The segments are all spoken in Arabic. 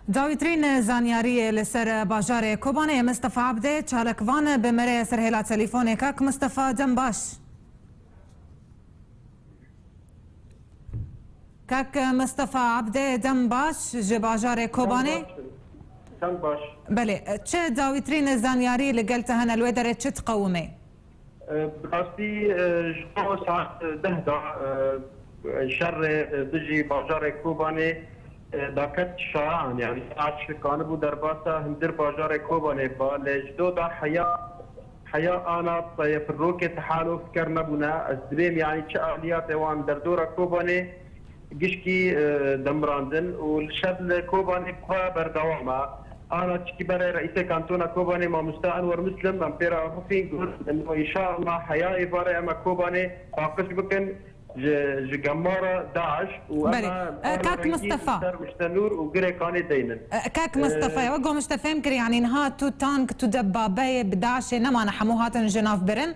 داویترین زانیاری لسر باجار کوبانه مصطفى عبده چالکوان بمره سرهلا تليفوني كاك مصطفى دنباش كاك مصطفى عبده دنباش جي باجار كوبانه دنباش بله چه داویترین زانیاری لقلتها هنا الودره چه تقومه براستي جو ساعات دهدا شر دجي باجار كوبانه داكت شاعن يعني ساعات كان بو درباسا هندر باجار كوبانه با لجدو دا حياة انا في الروكه تحالف كرنبونا الزبيم يعني شاليات وان دردورا كوبانه جشكي دمراندن والشد كوباني بخوا بردوامه انا تشكي برا رئيس كانتونا كوباني ما مستأنور مسلم امبيرا عرفين يقول انه ان شاء الله حياة إبارة اما كوباني باقش بكن جمارة داعش وانا كاك مصطفى مشتنور وقري كاني دينن كاك مصطفى وقو مشتفى يمكن يعني نها تو تانك تو دبابي بداعش نما نحمو هاتن جناف برن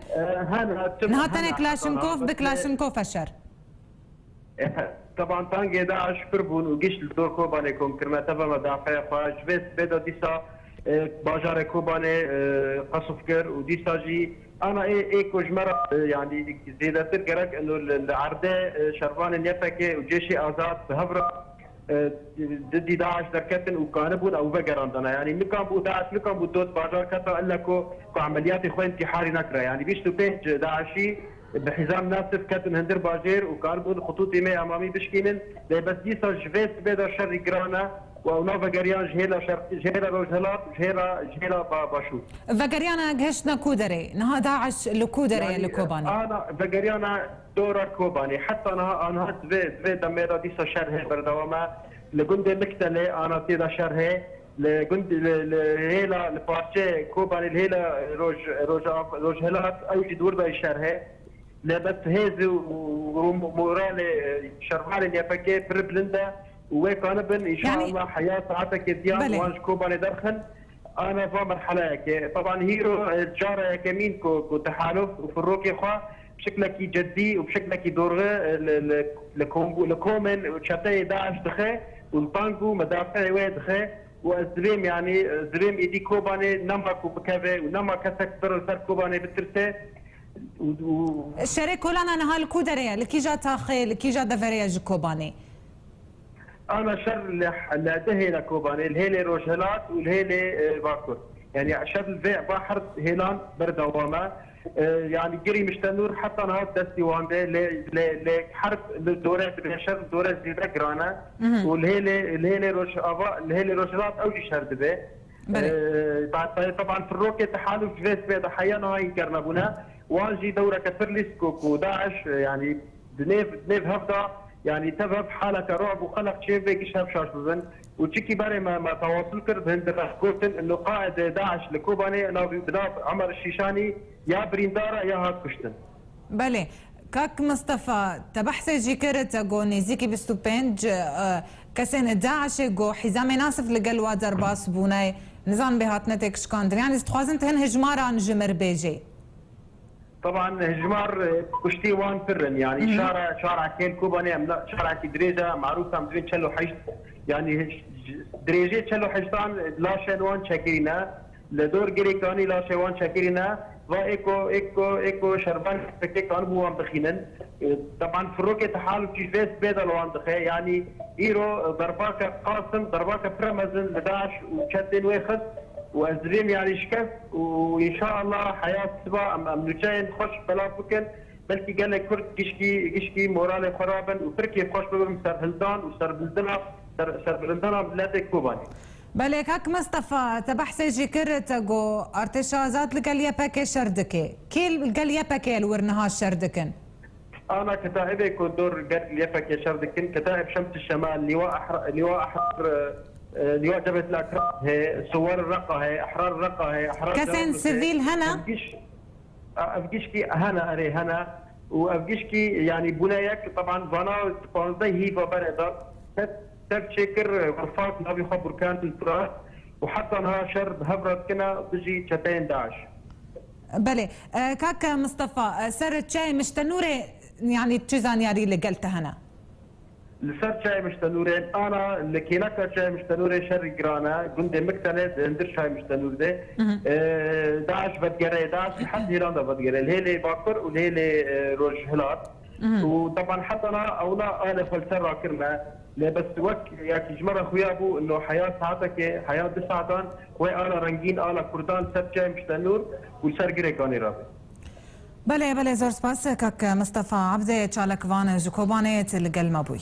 نها تاني كلاشنكوف بكلاشنكوف الشر طبعا تانجي داعش كربون وجيش الدور كوباني كون كرما تبا مدافع فاجبس بدا ديسا باجار كوباني قصف كر وديسا جي انا ايكو جمرة يعني زيادة قرق انه العرضة شربان اليفكي وجيشي ازاد بهبرة ضد داعش دركتن وكانبون او بقراندنا يعني نكان بو داعش نكان بو دوت باجار كتا الا كو عمليات اخوان انتحاري نكره يعني بيشتو بيج داعشي بحزام ناسف كاتن هندر باجير وكاربون خطوطي مي امامي بشكينن بس ديسا جفيت بدا شر جرانا ونوفا جريان جهيلا روجهلات جهيلا باشو فاجريانا جهشنا كودري نها داعش لكودري يعني لكوباني انا فاجريانا دورا كوباني حتى انا زفي دميرا ديسا شرهي بردوما لجندي مكتله انا تيدا شرهي لجندي الهيلا البارتشي كوباني الهيلا روجهلات اوجي دور بالشرهي لبس هيزي ومورالي شرحالي يفكي بربلندا وكانبن ان شاء يعني الله حياه ساعتك ديان وانج كوباني درخن انا في مرحله هيك طبعا هيرو الجاره كمين كو تحالف وفي الروكي خا بشكلك جدي وبشكلك دورغه لكومن وشتاي داعش دخه والطانكو مدافع وين دخه والزريم يعني زريم ايدي كوباني نمكو بكافي ونما كسك سر كوباني بترسه الشريك كلنا نهال كودريا لكي جا تاخي لكي جا دفريا جكوباني انا شر لدهيلا كوباني الهيلي روجهلات والهيلي باكور يعني شر البيع بحر هيلان بردوامه يعني جري مشتنور حتى نهار دستي وانده لحرب الدورات بشر دورات زياده جرانا والهيلي روجهلات اوجي شر دبي طبعا في الروكه تحالف جفيس بيضا حيانا هاي كرنبونا واجي دوره كفرلس كوكو داعش يعني دنيف هفدا يعني تذهب حالك رعب وخلق شيء بيك شاب شاش بزن وتشكي باري ما تواصل كرد هند كوتن انه قائد داعش لكوباني انا بناب عمر الشيشاني يا بريندارا يا هاك كشتن بله كاك مصطفى تبحثي جي كرت جو نيزيكي بستوبنج كسن داعش جو حزام ناسف لقلوا درباس بوناي نظام بهاتنتك شكاندر يعني استخوازنت هن هجمارا نجمر بيجي طبعا هجمار كشتي وان فرن يعني شارع كيل كوباني لا شارع دريجه معروفه مدرين تشلو حيش يعني دريجه تشلو حيشتان لا شنوان شاكرينا لدور جريكاني لا شوان شاكرينا وايكو شربان فكي كان بوان بخينن طبعا في الروكه تحالف كيفاس بيدا لوان دخي يعني ايرو ضرباك قاسم ضرباك برمزن لداعش وشدن ويخس وازريم يعني شكف وان شاء الله حياه سبا ام نجاين خوش بلا فكن بلكي قال لك كرد كشكي مورالي خرابا وتركيا خوش بهم سر هلدان وسر بلدنا بلاد كوباني بله كاك مصطفى تبحثي جي كرت جو ارتشازات لقال باكي شردكي كيل قال باكي الورنها شردكن انا كتائبي كدور قال باكي شردكن كتائب شمس الشمال لواء احرار لواء جبهة الأكراد هي صور الرقة هي أحرار الرقة هي أحرار كسن سيفيل هنا أفجيشكي هنا أري هنا وأفجيشكي يعني بنايك طبعا فانا تقاضي هي ببرد تبشكر غرفات نبي خبر كانت التراث وحتى انها شرب هبرت كنا بيجي شتين داعش بله كاك مصطفى سر تشاي مش تنوري يعني تشيزان ياري اللي قلتها هنا لسر شاي مشتنورين انا اللي كيناكا شاي مشتنوري شر جرانا قندي مكتنه اندر شاي مشتنور ده داعش بدقري داعش لحد ايران ده بدقري الهيلي باكر والهيلي روج هلال وطبعا حتى انا فلسفه كرنا لا بس وك ياك جمره خويا ابو انه حياه ساعتك حياه ساعتان وانا رنگين انا كردان سر شاي مشتنور وسر جريكاني رابي بله زور سپاس کاک مصطفى عبده چالکوان جکوبانه تلقل مبوی